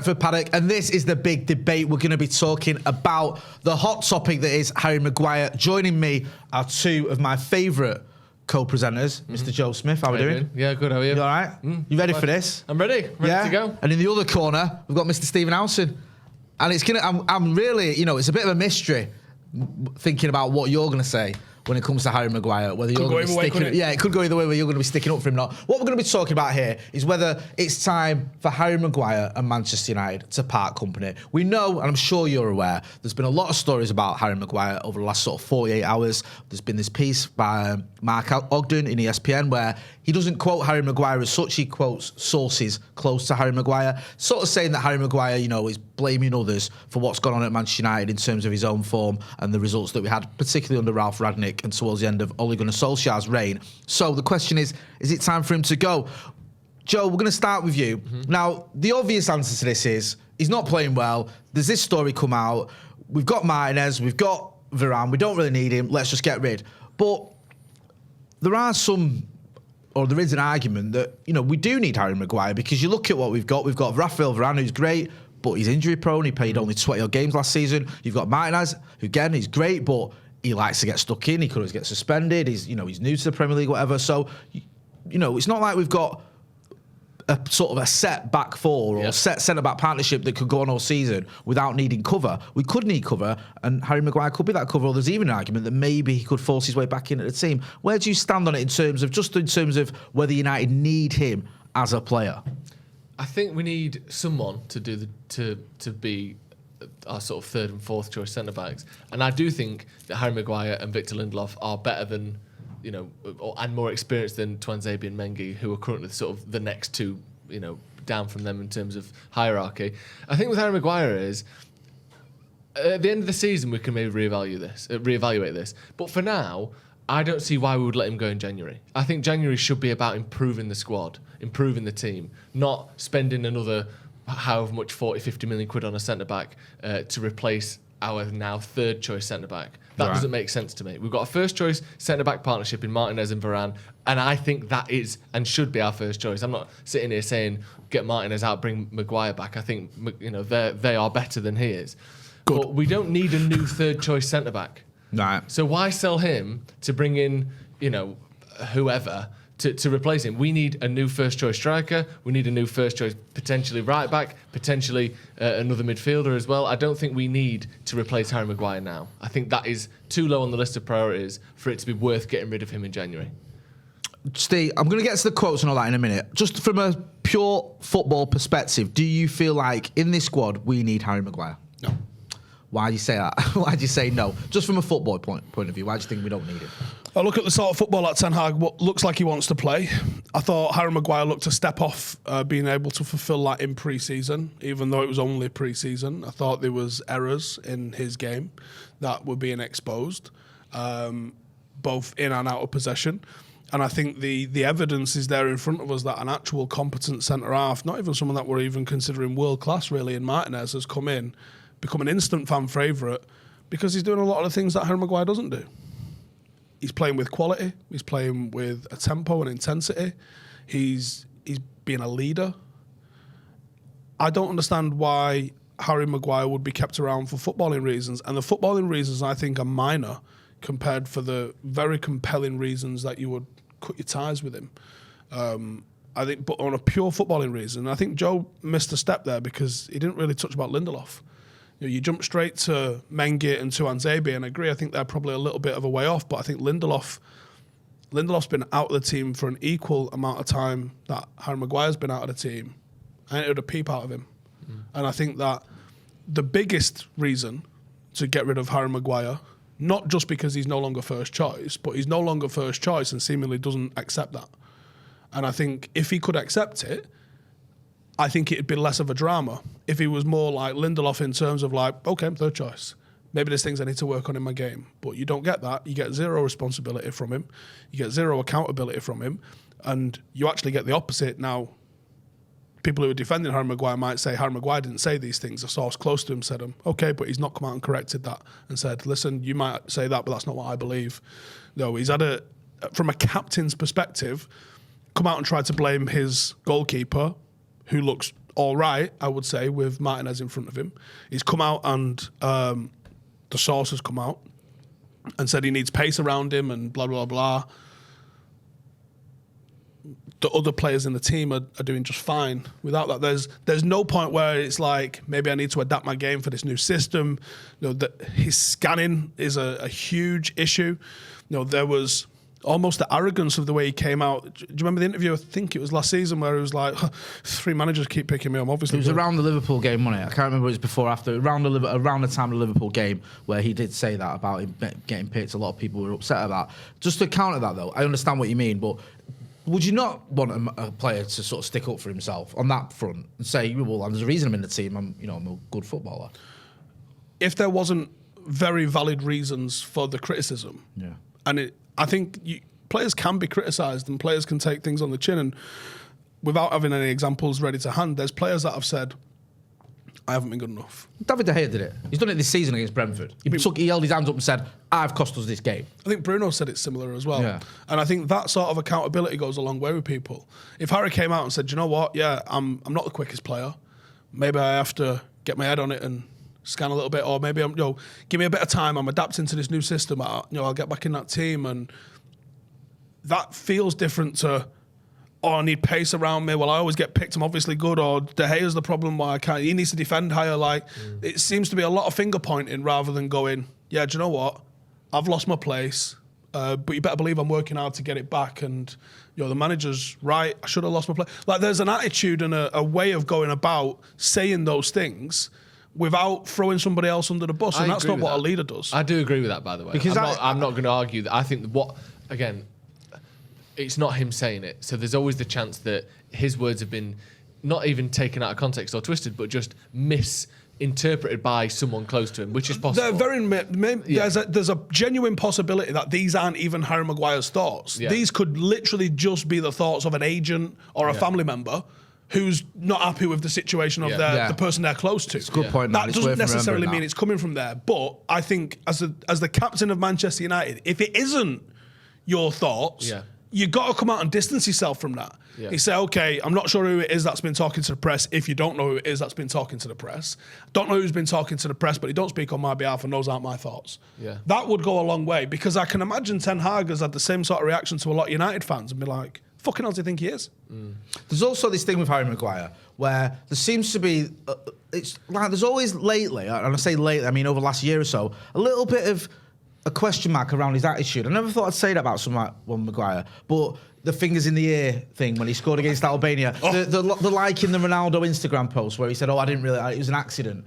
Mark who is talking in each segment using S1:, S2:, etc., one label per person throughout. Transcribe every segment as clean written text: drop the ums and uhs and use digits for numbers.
S1: Stretford, Paddock, and this is the big debate. We're going to be talking about the hot topic that is Harry Maguire. Joining me are two of my favourite co-presenters, Mr. Joe Smith. How are we doing?
S2: Yeah, good. How are you?
S1: You all right? You ready for this?
S2: I'm ready. Ready to go.
S1: And in the other corner, we've got Mr. Stephen Howson. And it's gonna. I'm really, it's a bit of a mystery thinking about what you're going to say when it comes to Harry Maguire, whether you're going to be sticking... Yeah, it could go either way, whether you're going to be sticking up for him or not. What we're going to be talking about here is whether it's time for Harry Maguire and Manchester United to part company. We know, and I'm sure you're aware, there's been a lot of stories about Harry Maguire over the last sort of 48 hours. There's been this piece by Mark Ogden in ESPN where he doesn't quote Harry Maguire as such, he quotes sources close to Harry Maguire, sort of saying that Harry Maguire, is blaming others for what's gone on at Manchester United in terms of his own form and the results that we had, particularly under Ralph Rangnick and towards the end of Ole Gunnar Solskjaer's reign. So the question is it time for him to go? Joe, we're going to start with you. Now, the obvious answer to this is he's not playing well. There's this story come out. We've got Martinez, we've got Varane. We don't really need him. Let's just get rid. But there is an argument that, we do need Harry Maguire because you look at what we've got. We've got Raphael Varane, who's great, but he's injury prone. He played only 20 games last season. You've got Martinez, who again, he's great, but he likes to get stuck in. He could always get suspended. He's new to the Premier League, whatever. So, it's not like we've got a sort of a set back four or set centre-back partnership that could go on all season without needing cover. We could need cover, and Harry Maguire could be that cover, or there's even an argument that maybe he could force his way back in at the team. Where do you stand on it in terms of whether United need him as a player?
S2: I think we need someone to be our sort of third and fourth choice centre-backs. And I do think that Harry Maguire and Victor Lindelof are better than, and more experienced than Tuanzebe and Mengi, who are currently sort of the next two, down from them in terms of hierarchy. I think with Harry Maguire is, at the end of the season, we can maybe reevaluate this. But for now, I don't see why we would let him go in January. I think January should be about improving the squad, improving the team, not spending another however much 40-50 million quid on a centre-back to replace our now third choice centre-back. That doesn't make sense to me. We've got a first choice centre-back partnership in Martinez and Varane, and I think that is and should be our first choice. I'm not sitting here saying get Martinez out, bring Maguire back. I think they are better than he is. Good. But we don't need a new third choice centre-back.
S1: Right.
S2: So why sell him to bring in, whoever to replace him? We need a new first choice striker. We need a new first choice, potentially right back, potentially another midfielder as well. I don't think we need to replace Harry Maguire now. I think that is too low on the list of priorities for it to be worth getting rid of him in January.
S1: Steve, I'm going to get to the quotes and all that in a minute. Just from a pure football perspective, do you feel like in this squad we need Harry Maguire?
S3: No.
S1: Why do you say that? Why do you say no? Just from a football point of view, why do you think we don't need him?
S3: I look at the sort of football that Ten Hag looks like he wants to play. I thought Harry Maguire looked a step off being able to fulfil that in pre-season, even though it was only pre-season. I thought there was errors in his game that were being exposed, both in and out of possession. And I think the evidence is there in front of us that an actual competent centre-half, not even someone that we're even considering world-class really in Martinez, has come in, become an instant fan favourite because he's doing a lot of the things that Harry Maguire doesn't do. He's playing with quality. He's playing with a tempo and intensity. He's being a leader. I don't understand why Harry Maguire would be kept around for footballing reasons. And the footballing reasons, I think, are minor compared for the very compelling reasons that you would cut your ties with him. I think, but on a pure footballing reason, I think Joe missed a step there because he didn't really touch about Lindelof. You jump straight to Mengi and Tuanzebe, and I agree, I think they're probably a little bit of a way off, but I think Lindelof's been out of the team for an equal amount of time that Harry Maguire's been out of the team. I ain't heard a peep out of him. And I think that the biggest reason to get rid of Harry Maguire, not just because he's no longer first choice, but he's no longer first choice and seemingly doesn't accept that. And I think if he could accept it, I think it'd be less of a drama if he was more like Lindelof in terms of like, okay, I'm third choice. Maybe there's things I need to work on in my game. But you don't get that. You get zero responsibility from him. You get zero accountability from him. And you actually get the opposite. Now, people who are defending Harry Maguire might say Harry Maguire didn't say these things. A source close to him said them. Okay, but he's not come out and corrected that and said, listen, you might say that, but that's not what I believe. No, he's had from a captain's perspective, come out and tried to blame his goalkeeper, who looks all right, I would say, with Martinez in front of him. He's come out and the source has come out and said he needs pace around him and blah, blah, blah. The other players in the team are doing just fine without that. There's no point where it's like, maybe I need to adapt my game for this new system. His scanning is a huge issue. There was almost the arrogance of the way he came out. Do you remember the interview? I think it was last season where he was like, 3 managers keep picking me up. Obviously,
S1: it was around the Liverpool game, wasn't it? I can't remember if it was before or after. Around the time of the Liverpool game where he did say that about him getting picked. A lot of people were upset about. Just to counter that, though, I understand what you mean, but would you not want a player to sort of stick up for himself on that front and say, well, there's a reason I'm in the team. I'm a good footballer.
S3: If there wasn't very valid reasons for the criticism, and I think players can be criticised and players can take things on the chin, and without having any examples ready to hand, there's players that have said, I haven't been good enough.
S1: David De Gea did it. He's done it this season against Brentford. He held his hands up and said, I've cost us this game.
S3: I think Bruno said it similar as well.
S1: Yeah.
S3: And I think that sort of accountability goes a long way with people. If Harry came out and said, you know what, I'm not the quickest player. Maybe I have to get my head on it and scan a little bit, or maybe give me a bit of time. I'm adapting to this new system. I'll get back in that team, and that feels different to, I need pace around me. Well, I always get picked. I'm obviously good. Or De Gea's the problem. Why I can't? He needs to defend higher. It seems to be a lot of finger pointing rather than going, do you know what? I've lost my place, but you better believe I'm working hard to get it back. And the manager's right. I should have lost my place. There's an attitude and a way of going about saying those things without throwing somebody else under the bus, and that's not what a leader does.
S2: I do agree with that, by the way. Because I'm not going to argue that. I think again, it's not him saying it, so there's always the chance that his words have been not even taken out of context or twisted, but just misinterpreted by someone close to him, which is possible.
S3: There's a genuine possibility that these aren't even Harry Maguire's thoughts. Yeah. These could literally just be the thoughts of an agent or a family member who's not happy with the situation of the person they're close to.
S1: It's a good point.
S3: That doesn't necessarily mean it's coming from there. But I think as the captain of Manchester United, if it isn't your thoughts, you got to come out and distance yourself from that. Yeah. You say, okay, I'm not sure who it is that's been talking to the press. If you don't know who it is that's been talking to the press, don't know who's been talking to the press, but he don't speak on my behalf and those aren't my thoughts. Yeah. That would go a long way, because I can imagine Ten Hag has had the same sort of reaction to a lot of United fans and be like, fucking hell do you think he is?
S1: There's also this thing with Harry Maguire where there seems to be, it's like there's always lately, and I say lately, I mean over the last year or so, a little bit of a question mark around his attitude. I never thought I'd say that about someone like Maguire, but the fingers in the ear thing when he scored against Albania, the like in the Ronaldo Instagram post where he said, I didn't really, it was an accident.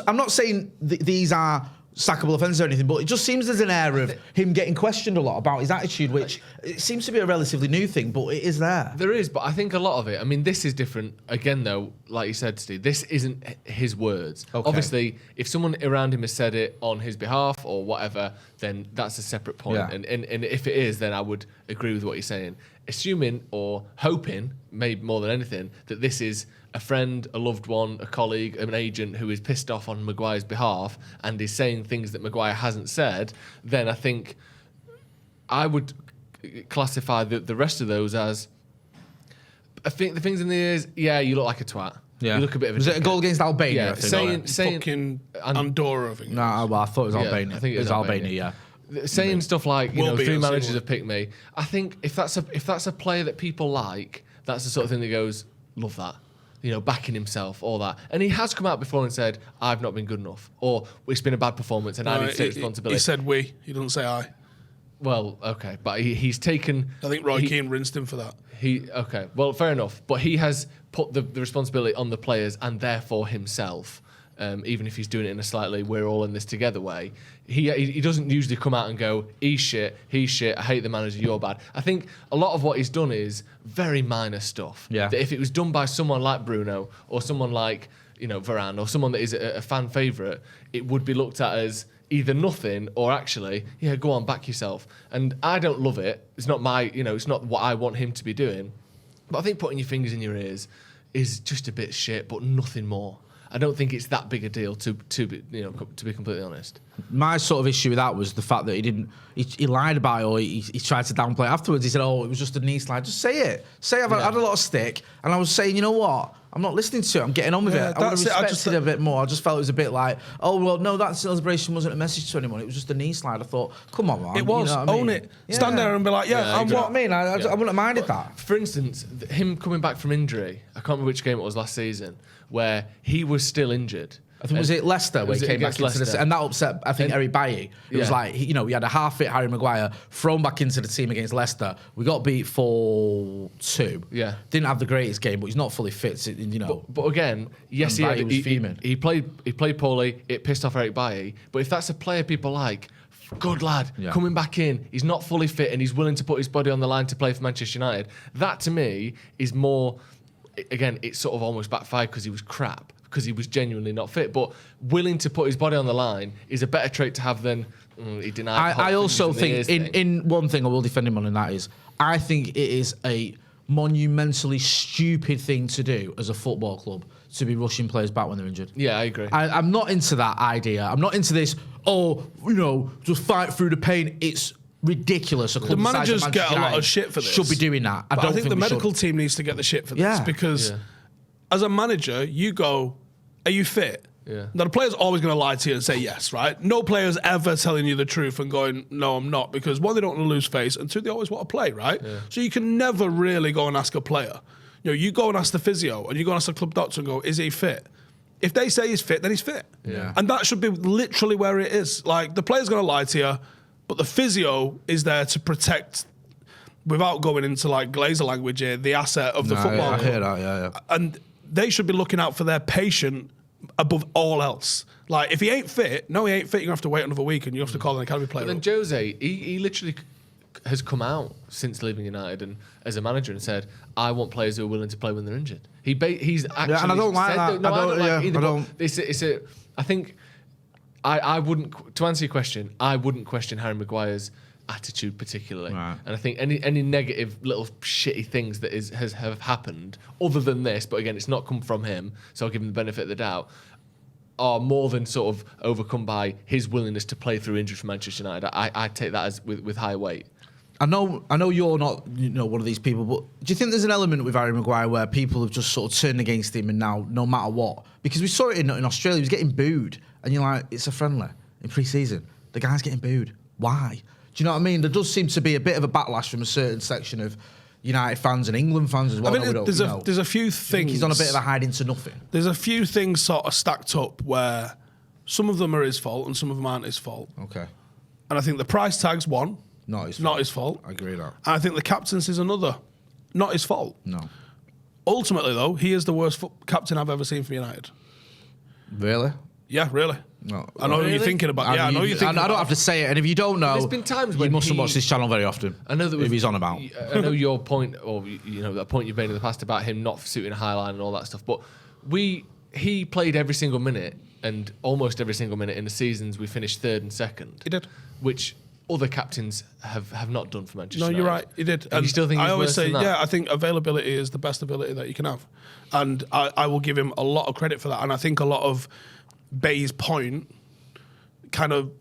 S1: I'm not saying these are sackable offences or anything, but it just seems there's an air of him getting questioned a lot about his attitude, which it seems to be a relatively new thing, but it is there.
S2: There is, but I think a lot of it, I mean, this is different. Again, though, like you said, Steve, this isn't his words. Okay. Obviously, if someone around him has said it on his behalf or whatever, then that's a separate point. Yeah. And if it is, then I would agree with what you're saying. Assuming or hoping, maybe more than anything, that this is a friend, a loved one, a colleague, an agent who is pissed off on Maguire's behalf and is saying things that Maguire hasn't said, then I think I would classify the rest of those as, I think the things in the ears, you look like a twat. Yeah. You look a bit of a
S1: Was it a goal against Albania?
S3: Yeah, saying fucking Andorra, I think.
S1: No, I thought it was Albania.
S2: I think it was
S1: Albania,
S2: saying stuff like, 3 managers have picked me. I think if that's a player that people like, that's the sort of thing that goes, love that. Backing himself, all that. And he has come out before and said, I've not been good enough. Or it's been a bad performance and I need to take responsibility.
S3: He said we. He doesn't say I.
S2: Well, okay. But he's taken...
S3: I think Roy Keane rinsed him for that.
S2: Okay. Well, fair enough. But he has put the responsibility on the players and therefore himself. Even if he's doing it in a slightly we're all in this together way, he doesn't usually come out and go, he's shit, I hate the manager, you're bad. I think a lot of what he's done is very minor stuff. Yeah. That if it was done by someone like Bruno or someone like Varane or someone that is a fan favourite, it would be looked at as either nothing or actually, go on, back yourself. And I don't love it. It's not it's not what I want him to be doing. But I think putting your fingers in your ears is just a bit shit, but nothing more. I don't think it's that big a deal to be completely honest.
S1: My sort of issue with that was the fact that he lied about it, or he tried to downplay it afterwards. He said, it was just a knee slide. Just say it. Say I've had a lot of stick, and I was saying, you know what? I'm not listening to it. I'm getting on with it. I would have respected it a bit more. I just felt it was a bit like, oh, well, no, that celebration wasn't a message to anyone. It was just a knee slide. I thought, come on, man.
S3: It was.
S1: You know
S3: Own it. Stand there and be like, yeah, I'm what
S1: I mean. I wouldn't have minded that.
S2: For instance, him coming back from injury, I can't remember which game it was last season, where he was still injured.
S1: I think was it Leicester where he came back into the and that upset I think Harry Maguire. It was like we had a half-fit Harry Maguire thrown back into the team against Leicester. We got beat 4-2.
S2: Yeah,
S1: didn't have the greatest game, but he's not fully fit. So,
S2: But again, yes, he played poorly. It pissed off Eric Bailly. But if that's a player people like, good lad, coming back in, he's not fully fit and he's willing to put his body on the line to play for Manchester United. That to me is more. Again, it's sort of almost backfired because he was crap. Because he was genuinely not fit, but willing to put his body on the line is a better trait to have than he denied.
S1: I also think in one thing I will defend him on, and that is I think it is a monumentally stupid thing to do as a football club to be rushing players back when they're injured.
S2: Yeah, I agree.
S1: I'm not into that idea. I'm not into this. Just fight through the pain. It's ridiculous.
S3: The managers get a lot of shit for this.
S1: Should be doing that.
S3: I think the medical team needs to get the shit for this because. Yeah. As a manager, you go, are you fit?
S2: Yeah.
S3: Now, the player's always going to lie to you and say yes, right? No player's ever telling you the truth and going, no, I'm not. Because one, they don't want to lose face, and two, they always want to play, right?
S2: Yeah.
S3: So you can never really go and ask a player. You go and ask the physio, and you go and ask the club doctor and go, is he fit? If they say he's fit, then he's fit.
S2: Yeah.
S3: And that should be literally where it is. Like, the player's going to lie to you, but the physio is there to protect, without going into like Glazer language here, the asset of the football club.
S1: I hear that, yeah.
S3: And they should be looking out for their patient above all else. Like, if he ain't fit, he ain't fit, you're going to have to wait another week and you have to call an academy player.
S2: But then Jose, he literally has come out since leaving United and as a manager and said, I want players who are willing to play when they're injured. He's actually
S1: and I don't like that.
S2: No, I don't like it either.
S1: I don't.
S2: I think I wouldn't, to answer your question, I wouldn't question Harry Maguire's attitude particularly,
S1: right.
S2: And I think any negative little shitty things that have happened other than this, but again it's not come from him, so I'll give him the benefit of the doubt, are more than sort of overcome by his willingness to play through injury for Manchester United. I take that as with high weight.
S1: I know you're not one of these people, but do you think there's an element with Harry Maguire where people have just sort of turned against him and now no matter what, because we saw it in Australia, he was getting booed and you're like, it's a friendly in pre-season, the guy's getting booed, why? Do you know what I mean? There does seem to be a bit of a backlash from a certain section of United fans and England fans as well.
S3: I mean, there's a few things.
S1: He's on a bit of a hide into nothing.
S3: There's a few things sort of stacked up where some of them are his fault and some of them aren't his fault.
S1: Okay.
S3: And I think the price tag's one.
S1: Not his fault. I agree with that.
S3: And I think the captaincy's another. Not his fault.
S1: No.
S3: Ultimately, though, he is the worst captain I've ever seen for United.
S1: Really?
S3: Yeah, really.
S1: No,
S3: I know what you're thinking about. Yeah, I know you're thinking.
S1: I don't have to say it, and if you don't know,
S2: there's been times when
S1: you mustn't watch this channel very often.
S2: I know that
S1: if he's on about.
S2: I know your point, or that point you've made in the past about him not suiting a high line and all that stuff. But he played every single minute and almost every single minute in the seasons we finished third and second.
S3: He did,
S2: which other captains have not done for Manchester United.
S3: No, you're right. He did.
S2: And you still think
S3: I always
S2: worse
S3: say,
S2: than that?
S3: yeah, I think availability is the best ability that you can have, and I will give him a lot of credit for that. And I think a lot of Bay's point kind of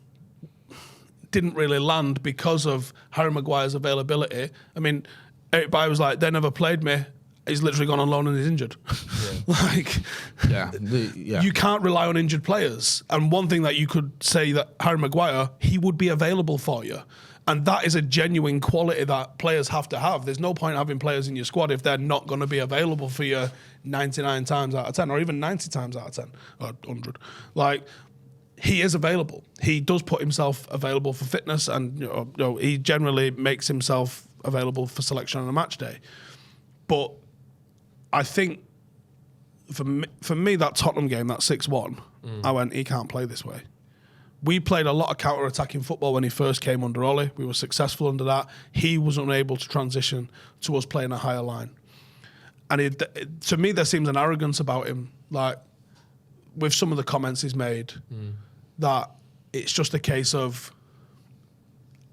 S3: didn't really land because of Harry Maguire's availability. I mean, Eric Bailly was like, they never played me. He's literally gone on loan and he's injured.
S1: Yeah.
S3: You can't rely on injured players. And one thing that you could say that Harry Maguire, he would be available for you. And that is a genuine quality that players have to have. There's no point having players in your squad if they're not going to be available for you 99 times out of 10 or even 90 times out of 10 or 100. Like, he is available. He does put himself available for fitness and he generally makes himself available for selection on a match day. But I think for me that Tottenham game, that 6-1, I went, he can't play this way. We played a lot of counter-attacking football when he first came under Ollie. We were successful under that. He was unable to transition to us playing a higher line. And to me, there seems an arrogance about him, like with some of the comments he's made, that it's just a case of,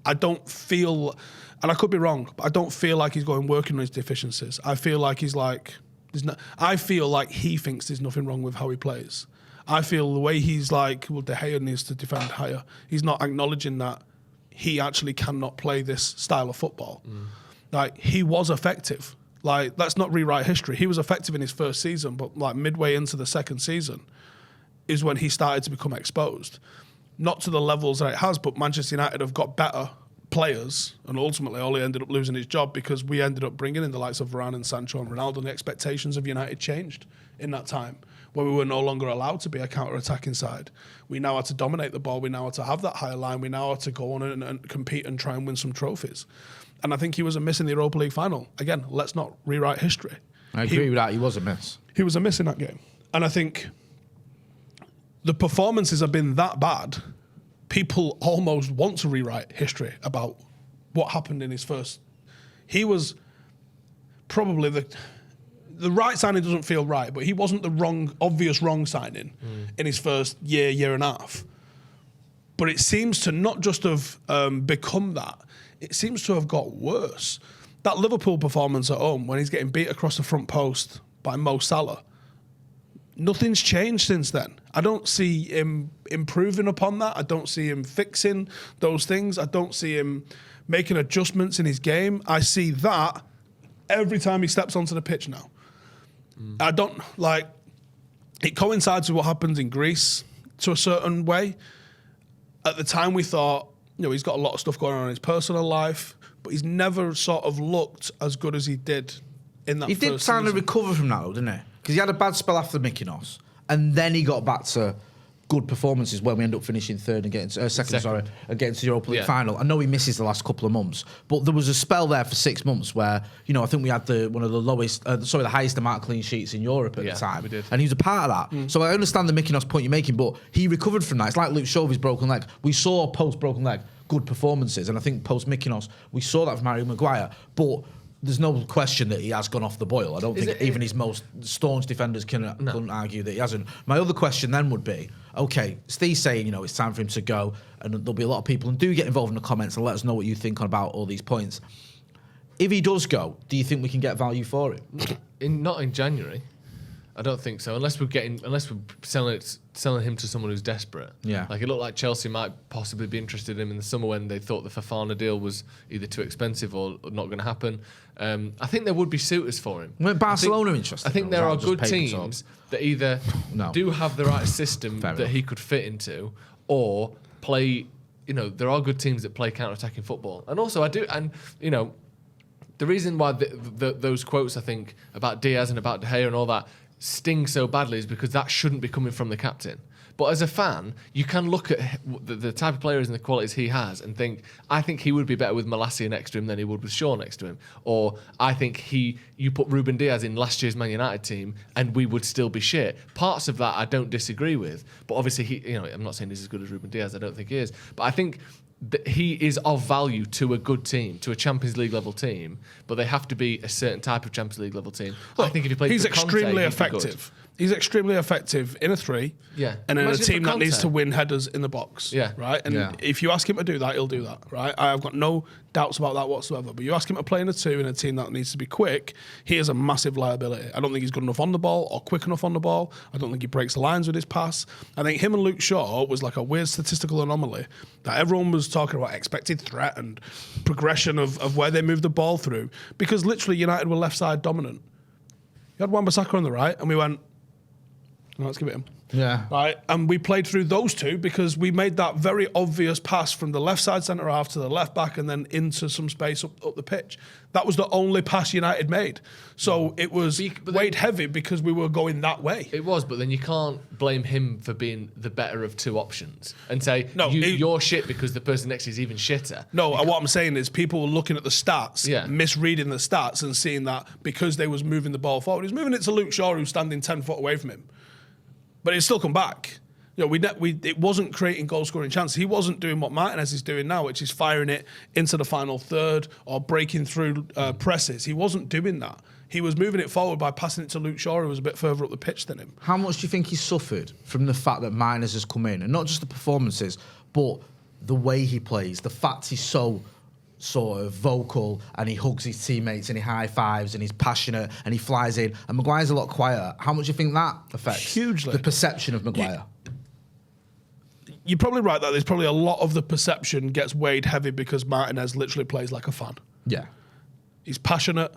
S3: I don't feel, and I could be wrong, but I don't feel like he's going working on his deficiencies. I feel like he's like, I feel like he thinks there's nothing wrong with how he plays. I feel the way he's like, well, De Gea needs to defend higher. He's not acknowledging that he actually cannot play this style of football. Like, he was effective Like, let's not rewrite history. He was effective in his first season, but like midway into the second season is when he started to become exposed. Not to the levels that it has, but Manchester United have got better players, and ultimately Ole ended up losing his job because we ended up bringing in the likes of Varane and Sancho and Ronaldo, and the expectations of United changed in that time, where we were no longer allowed to be a counter-attacking side. We now had to dominate the ball. We now had to have that higher line. We now had to go on and compete and try and win some trophies. And I think he was a miss in the Europa League final. Again, let's not rewrite history.
S1: I agree with that. He was a miss.
S3: He was a miss in that game. And I think the performances have been that bad, people almost want to rewrite history about what happened in his first. He was probably the right signing doesn't feel right, but he wasn't the obvious wrong signing in his first year and a half. But it seems to not just have become that, it seems to have got worse. That Liverpool performance at home, when he's getting beat across the front post by Mo Salah, nothing's changed since then. I don't see him improving upon that. I don't see him fixing those things. I don't see him making adjustments in his game. I see that every time he steps onto the pitch now. I don't, like, it coincides with what happens in Greece to a certain way. At the time we thought, he's got a lot of stuff going on in his personal life, but he's never sort of looked as good as he did in that first season. He did
S1: kind of recover from that, though, didn't he? Because he had a bad spell after Mykonos, and then he got back to good performances when we end up finishing third and getting second, and getting to the Europa League final. I know he misses the last couple of months, but there was a spell there for 6 months where, I think we had the highest amount of clean sheets in Europe at the time.
S2: We did.
S1: And he was a part of that. So I understand the Mykonos point you're making, but he recovered from that. It's like Luke Shaw with his broken leg. We saw post-broken leg good performances, and I think post-Mykonos, we saw that from Harry Maguire, but there's no question that he has gone off the boil. I don't think even his most staunch defenders can argue that he hasn't. My other question then would be, okay, Steve's saying, it's time for him to go, and there'll be a lot of people, and do get involved in the comments and let us know what you think about all these points. If he does go, do you think we can get value for it?
S2: Not in January. I don't think so, unless we're selling him to someone who's desperate.
S1: Yeah,
S2: like it looked like Chelsea might possibly be interested in him in the summer when they thought the Fofana deal was either too expensive or not going to happen. I think there would be suitors for him.
S1: Weren't Barcelona interested?
S2: I think there are good teams that either do have the right system that he could fit into, or play. There are good teams that play counter-attacking football, and also the reason why those quotes I think about Diaz and about De Gea and all that sting so badly is because that shouldn't be coming from the captain. But as a fan, you can look at the type of players and the qualities he has and think, I think he would be better with Malacia next to him than he would with Shaw next to him. Or I think you put Ruben Diaz in last year's Man United team and we would still be shit. Parts of that I don't disagree with. But obviously, I'm not saying he's as good as Ruben Diaz. I don't think he is. But I think that he is of value to a good team, to a Champions League level team, but they have to be a certain type of Champions League level team.
S3: Look, I think if he plays, he's extremely effective. He's extremely effective in a 3, and in a team that needs to win headers in the box, right? And if you ask him to do that, he'll do that, right? I've got no doubts about that whatsoever. But you ask him to play in a 2 in a team that needs to be quick, he is a massive liability. I don't think he's good enough on the ball or quick enough on the ball. I don't think he breaks the lines with his pass. I think him and Luke Shaw was like a weird statistical anomaly that everyone was talking about expected threat and progression of where they moved the ball through, because literally United were left side dominant. You had Wan-Bissaka on the right, and we went, let's give it him.
S1: Yeah.
S3: Right. And we played through those two because we made that very obvious pass from the left side centre half to the left back and then into some space up the pitch. That was the only pass United made. So it was weighed heavy because we were going that way.
S2: It was, but then you can't blame him for being the better of two options and say, you're shit because the person next to you is even shitter.
S3: No, what I'm saying is people were looking at the stats, misreading the stats and seeing that because they was moving the ball forward. He was moving it to Luke Shaw, who's standing 10 foot away from him. But it's still come back. It wasn't creating goal-scoring chances. He wasn't doing what Martinez is doing now, which is firing it into the final third or breaking through presses. He wasn't doing that. He was moving it forward by passing it to Luke Shaw, who was a bit further up the pitch than him.
S1: How much do you think he suffered from the fact that Martinez has come in? And not just the performances, but the way he plays, the fact he's so sort of vocal and he hugs his teammates and he high fives and he's passionate and he flies in, and Maguire's a lot quieter. How much do you think that affects
S3: hugely
S1: the perception of Maguire?
S3: You're probably right that there's probably a lot of the perception gets weighed heavy because Martinez literally plays like a fan.
S1: Yeah.
S3: He's passionate,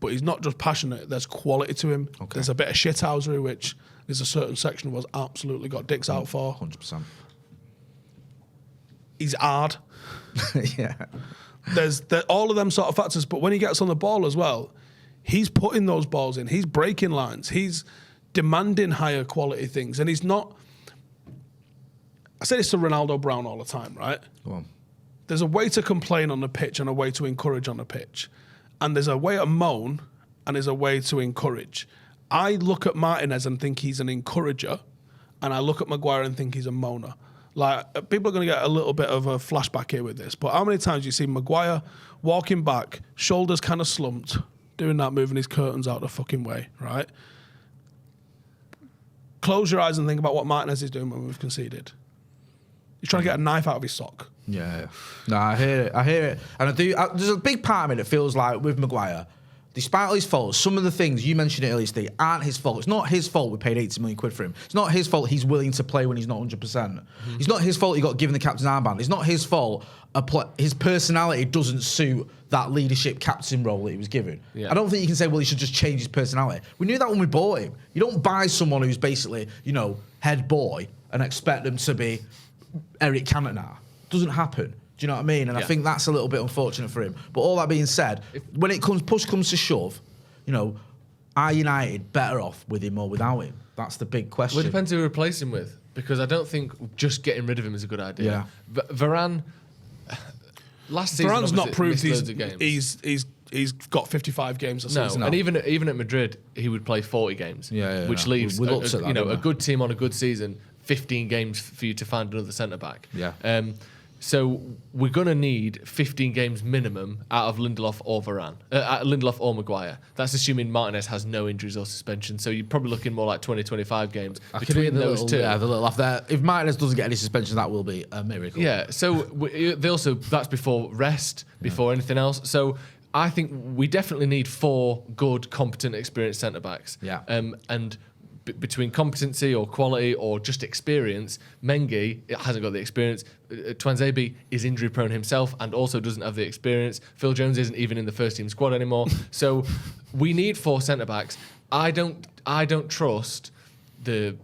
S3: but he's not just passionate. There's quality to him. Okay. There's a bit of shithousery, which there's a certain section of us absolutely got dicks out for.
S1: 100%.
S3: He's hard.
S1: Yeah.
S3: There's all of them sort of factors, but when he gets on the ball as well, he's putting those balls in. He's breaking lines. He's demanding higher quality things, and he's not. I say this to Ronaldo Brown all the time, right?
S1: Go on.
S3: There's a way to complain on the pitch and a way to encourage on the pitch, and there's a way to moan and there's a way to encourage. I look at Martinez and think he's an encourager, and I look at Maguire and think he's a moaner. Like, people are going to get a little bit of a flashback here with this, but how many times do you see Maguire walking back, shoulders kind of slumped, doing that, moving his curtains out the fucking way, right? Close your eyes and think about what Martinez is doing when we've conceded. He's trying to get a knife out of his sock.
S1: Yeah. No, I hear it. And I do. There's a big part of me that feels like with Maguire, despite all his faults, some of the things, you mentioned it earlier, Steve, aren't his fault. It's not his fault we paid 80 million quid for him. It's not his fault he's willing to play when he's not 100%. Mm-hmm. It's not his fault he got given the captain's armband. It's not his fault his personality doesn't suit that leadership captain role that he was given. Yeah. I don't think you can say, well, he should just change his personality. We knew that when we bought him. You don't buy someone who's basically, head boy and expect them to be Eric Cantona. Doesn't happen. Do you know what I mean? And I think that's a little bit unfortunate for him. But all that being said, when push comes to shove, are United better off with him or without him? That's the big question.
S2: Well, it depends who we replace him with, because I don't think just getting rid of him is a good idea. Yeah. Varane, last season,
S3: Varane's not proved
S2: he's
S3: he's got 55 games a season.
S2: No, and even at Madrid, he would play 40 games, which leaves a good team on a good season, 15 games for you to find another centre-back.
S1: Yeah.
S2: So we're going to need 15 games minimum out of Lindelof or Lindelof or Maguire. That's assuming Martinez has no injuries or suspension. So you're probably looking more like 20, 25 games between those two.
S1: Yeah, the little off there. If Martinez doesn't get any suspension, that will be a miracle.
S2: Yeah, so that's before rest, before anything else. So I think we definitely need 4 good, competent, experienced centre-backs.
S1: Yeah.
S2: And between competency or quality or just experience, Mengi hasn't got the experience. Twanzebe is injury prone himself and also doesn't have the experience. Phil Jones isn't even in the first team squad anymore. So we need 4 centre backs. I don't trust the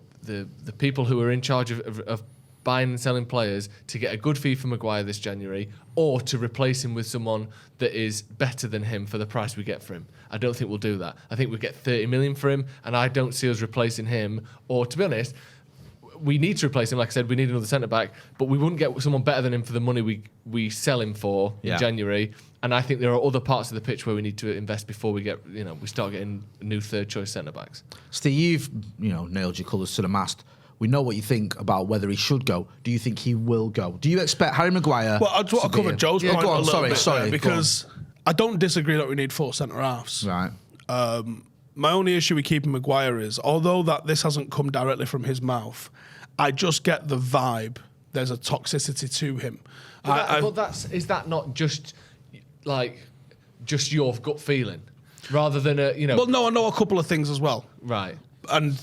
S2: people who are in charge of buying and selling players to get a good fee for Maguire this January, or to replace him with someone that is better than him for the price we get for him. I don't think we'll do that. I think we get 30 million for him, and I don't see us replacing him. Or, to be honest, we need to replace him. Like I said, we need another centre-back, but we wouldn't get someone better than him for the money we sell him for in January. And I think there are other parts of the pitch where we need to invest before we start getting new third-choice centre-backs.
S1: Steve, you've nailed your colours to the mast. We know what you think about whether he should go. Do you think he will go? Do you expect Harry Maguire?
S3: Well, I just want to cover Joe's point
S1: go on,
S3: a little bit
S1: sorry,
S3: because I don't disagree that we need 4 centre-halves.
S1: Right.
S3: My only issue with keeping Maguire is, although this hasn't come directly from his mouth, I just get the vibe there's a toxicity to him.
S2: Is that not just your gut feeling, rather than
S3: Well, no, I know a couple of things as well.
S2: Right.
S3: And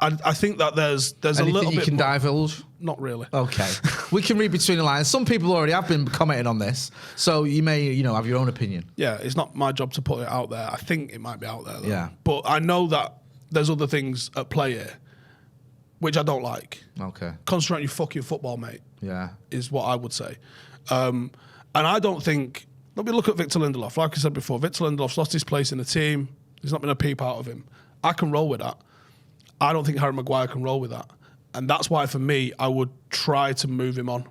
S3: I think that there's a little bit
S1: you can divulge?
S3: Not really.
S1: Okay. We can read between the lines. Some people already have been commenting on this, so you may, have your own opinion.
S3: Yeah, it's not my job to put it out there. I think it might be out there, though.
S1: Yeah.
S3: But I know that there's other things at play here, which I don't like.
S1: Okay.
S3: Concentrate on your fucking football, mate.
S1: Yeah.
S3: Is what I would say. And I don't think... Let me look at Victor Lindelof. Like I said before, Victor Lindelof's lost his place in the team. There's not been a peep out of him. I can roll with that. I don't think Harry Maguire can roll with that. And that's why, for me, I would try to move him on.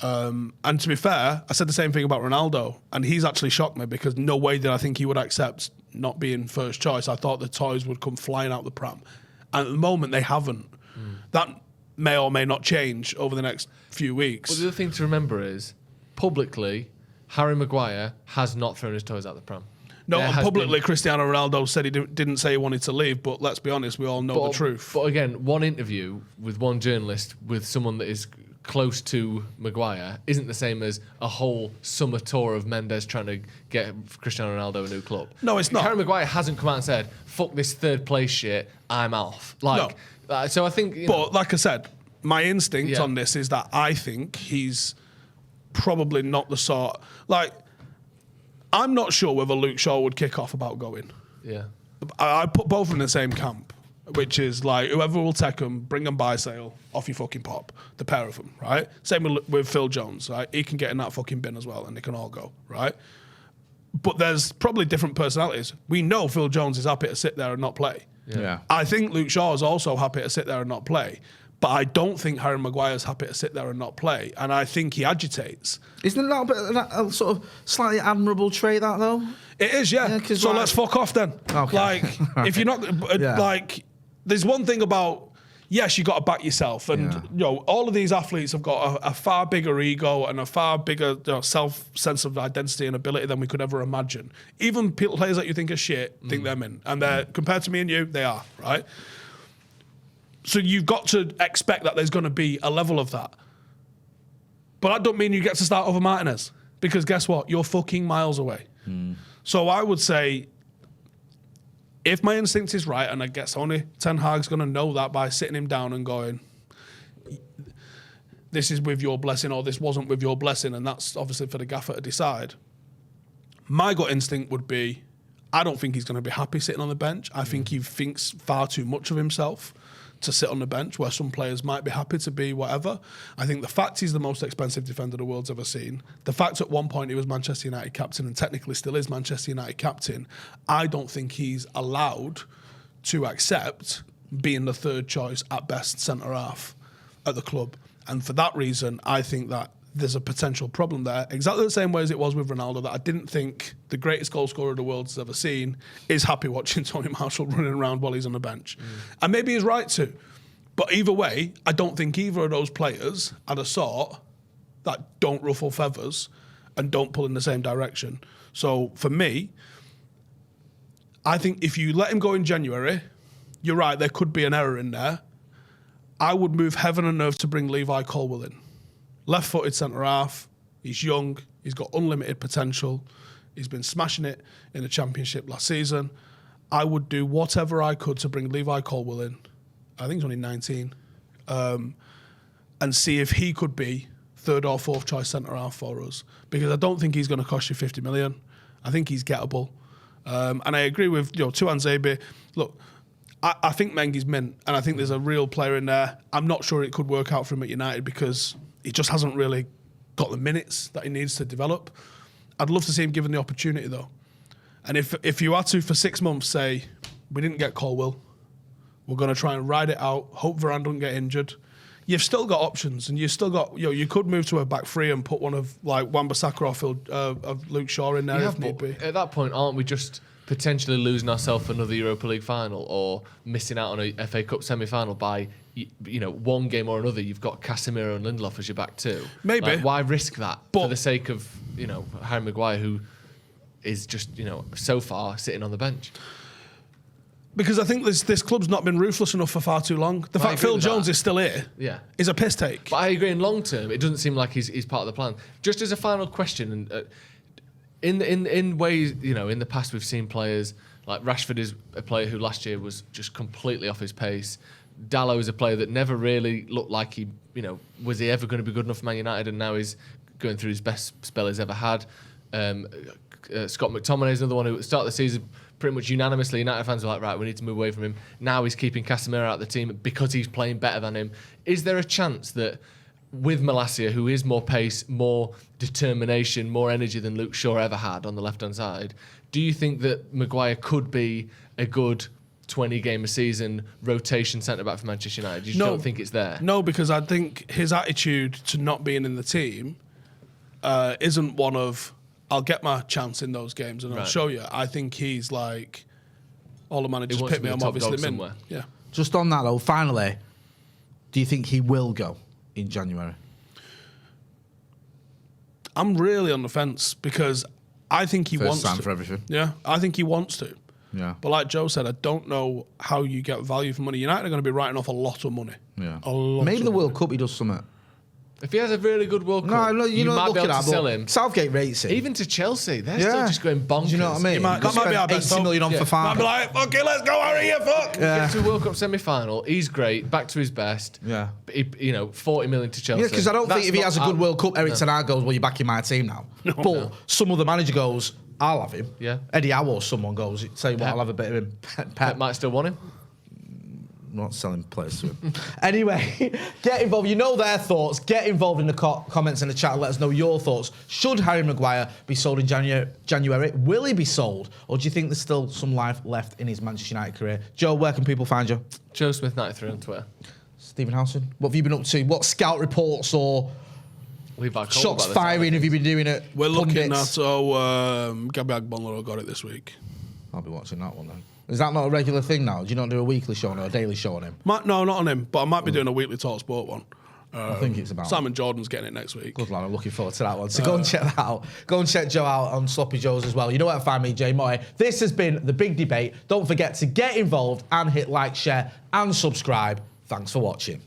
S3: And to be fair, I said the same thing about Ronaldo, and he's actually shocked me, because no way did I think he would accept not being first choice. I thought the toys would come flying out the pram. And at the moment, they haven't. That may or may not change over the next few weeks.
S2: Well, the other thing to remember is, publicly, Harry Maguire has not thrown his toys out the pram.
S3: No, and publicly, Cristiano Ronaldo said he didn't say he wanted to leave, but let's be honest, we all know the truth.
S2: But again, one interview with one journalist with someone that is close to Maguire isn't the same as a whole summer tour of Mendes trying to get Cristiano Ronaldo a new club.
S3: No, it's not.
S2: Harry Maguire hasn't come out and said, fuck this third place shit, I'm off. So I think...
S3: But like I said, my instinct on this is that I think he's probably not the sort... I'm not sure whether Luke Shaw would kick off about going.
S2: Yeah.
S3: I put both in the same camp, which is like whoever will take them, bring them by sale, off you fucking pop. The pair of them, right? Same with Phil Jones, right? He can get in that fucking bin as well, and they can all go, right? But there's probably different personalities. We know Phil Jones is happy to sit there and not play.
S1: Yeah.
S3: I think Luke Shaw is also happy to sit there and not play. But I don't think Harry Maguire is happy to sit there and not play. And I think he agitates.
S1: Isn't that a sort of slightly admirable trait, that, though?
S3: It is, yeah. So let's fuck off then.
S1: Okay.
S3: Like, if you're not... Like, there's one thing about... Yes, you got to back yourself. And, you know, all of these athletes have got a far bigger ego and a far bigger sense of identity and ability than we could ever imagine. Even players that you think are shit think they're in. And they're, compared to me and you, they are, right? So you've got to expect that there's going to be a level of that. But that don't mean you get to start over Martinez. Because guess what? You're fucking miles away. So I would say, if my instinct is right, and I guess only Ten Hag's going to know that by sitting him down and going, this is with your blessing or this wasn't with your blessing, and that's obviously for the gaffer to decide. My gut instinct would be, I don't think he's going to be happy sitting on the bench. I think he thinks far too much of himself to sit on the bench, where some players might be happy to be whatever. I think the fact he's the most expensive defender the world's ever seen, the fact at one point he was Manchester United captain and technically still is Manchester United captain, I don't think he's allowed to accept being the third choice at best centre-half at the club. And for that reason, I think that there's a potential problem there, exactly the same way as it was with Ronaldo, that I didn't think the greatest goal scorer the world's ever seen is happy watching Tony Marshall running around while he's on the bench. And maybe he's right to. But either way, I don't think either of those players are the sort that don't ruffle feathers and don't pull in the same direction. So for me, I think if you let him go in January, you're right, there could be an error in there. I would move heaven and earth to bring Levi Colwill in. Left-footed centre-half, he's young, he's got unlimited potential, he's been smashing it in the Championship last season. I would do whatever I could to bring Levi Colwill in, I think he's only 19, and see if he could be third or fourth choice centre-half for us. Because I don't think he's going to cost you 50 million. I think he's gettable. And I agree with Tuan Zebe. Look, I think Mengi's mint, and I think there's a real player in there. I'm not sure it could work out for him at United because he just hasn't really got the minutes that he needs to develop. I'd love to see him given the opportunity, though. And if you had to, for 6 months, say, we didn't get Colwill, we're going to try and ride it out, hope Varane doesn't get injured, you've still got options, and you've still got, you could move to a back three and put one of, like, Wan-Bissaka of Luke Shaw in there if need be.
S2: At that point, aren't we just potentially losing ourselves another Europa League final or missing out on a FA Cup semi-final by one game or another? You've got Casemiro and Lindelof as your back two.
S3: Maybe.
S2: Like, why risk that for the sake of Harry Maguire, who is just so far sitting on the bench?
S3: Because I think this club's not been ruthless enough for far too long. The fact Phil Jones is still here is a piss take.
S2: But I agree, in long term, it doesn't seem like he's part of the plan. Just as a final question, in ways, in the past we've seen players like Rashford is a player who last year was just completely off his pace. Dalot is a player that never really looked like he was he ever going to be good enough for Man United, and now he's going through his best spell he's ever had. Scott McTominay is another one who at the start of the season, pretty much unanimously, United fans were like, right, we need to move away from him. Now he's keeping Casemiro out of the team because he's playing better than him. Is there a chance that with Malacia, who is more pace, more determination, more energy than Luke Shaw ever had on the left-hand side, do you think that Maguire could be a good 20-game a season rotation centre-back for Manchester United? You don't think it's there?
S3: No, because I think his attitude to not being in the team isn't one of, I'll get my chance in those games and I'll show you. I think he's like, all the managers pick me, I'm obviously in. Yeah.
S1: Just on that though, finally, do you think he will go in January?
S3: I'm really on the fence because I think he wants to.
S1: First time for everything.
S3: Yeah, I think he wants to.
S1: Yeah.
S3: But like Joe said, I don't know how you get value for money. United are going to be writing off a lot of money.
S1: Yeah. Maybe the World Cup he does something.
S2: If he has a really good World Cup, you might be able to sell him.
S1: Southgate rates it.
S2: Even to Chelsea, they're still just going bonkers.
S1: Do you know what I mean?
S3: That might be our best
S1: 80 million on for Farmer.
S3: Might be like, okay, let's go, Harry, you fuck.
S2: Get to a World Cup semi-final, he's great, back to his best.
S1: Yeah.
S2: 40 million to Chelsea.
S1: Yeah, because I don't think if he has a good World Cup, Eric Ten Hag goes, well, you're back in my team now. But some other manager goes, I'll have him.
S2: Yeah.
S1: Eddie Howe or someone goes, say what, I'll have a bit of him.
S2: Pep might still want him.
S1: I'm not selling players to him. Anyway, get involved. You know their thoughts. Get involved in the comments in the chat and let us know your thoughts. Should Harry Maguire be sold in January? Will he be sold? Or do you think there's still some life left in his Manchester United career? Joe, where can people find you?
S2: Joe Smith 93 on Twitter.
S1: Stephen Howson, what have you been up to? What scout reports or shots firing have you been doing at
S3: We're looking
S1: pundits?
S3: at Gabby Agbonlaro got it this week.
S1: I'll be watching that one then. Is that not a regular thing now? Do you not do a weekly show or a daily show on him?
S3: No, not on him, but I might be doing a weekly Talk Sport one.
S1: I think it's about
S3: Simon Jordan's getting it next week.
S1: Good lad, I'm looking forward to that one. So go and check that out. Go and check Joe out on Sloppy Joe's as well. You know where to find me, Jay Motty. This has been The Big Debate. Don't forget to get involved and hit like, share and subscribe. Thanks for watching.